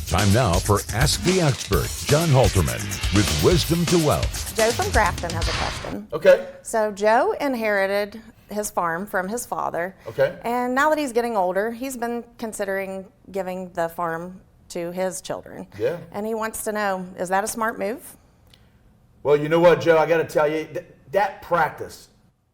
Time now for Ask the Expert, John Halterman, with Wisdom to Wealth. Joe from Grafton has a question. Okay. So Joe inherited his farm from his father. Okay. And now that he's getting older, he's been considering giving the farm to his children. Yeah. And he wants to know, is that a smart move? Well, you know what, Joe? I got to tell you, that practice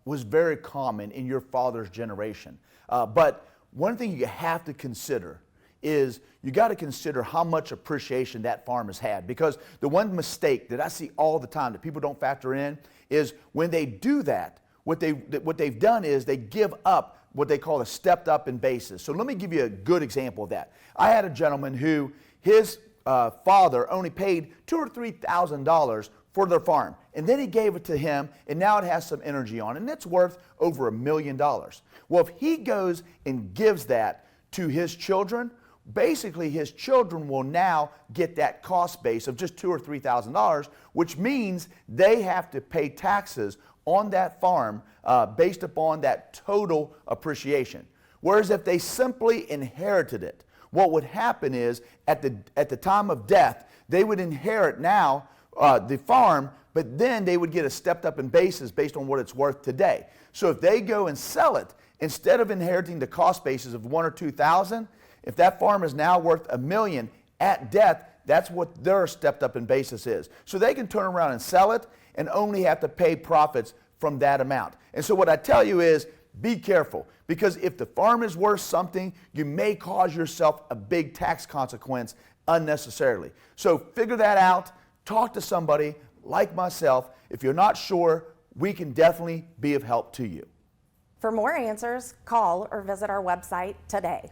was very common in your father's generation. But one thing you have to consider is you got to consider how much appreciation that farm has had. Because the one mistake that I see all the time that people don't factor in is when they do that, what they've done is they give up what they call a stepped up in basis. So let me give you a good example of that. I had a gentleman who his father only paid $2,000 or $3,000 for their farm. And then he gave it to him, and now it has some energy on it, and it's worth over $1 million. Well, if he goes and gives that to his children, basically his children will now get that cost base of just $2,000 or $3,000, which means they have to pay taxes on that farm based upon that total appreciation. Whereas if they simply inherited it, what would happen is at the time of death, they would inherit now the farm, but then they would get a stepped up in basis based on what it's worth today. So if they go and sell it, instead of inheriting the cost basis of $1,000 or $2,000, if that farm is now worth $1 million at death, that's what their stepped up in basis is. So they can turn around and sell it and only have to pay profits from that amount. And so what I tell you is be careful, because if the farm is worth something, you may cause yourself a big tax consequence unnecessarily. So figure that out. Talk to somebody like myself. If you're not sure, we can definitely be of help to you. For more answers, call or visit our website today.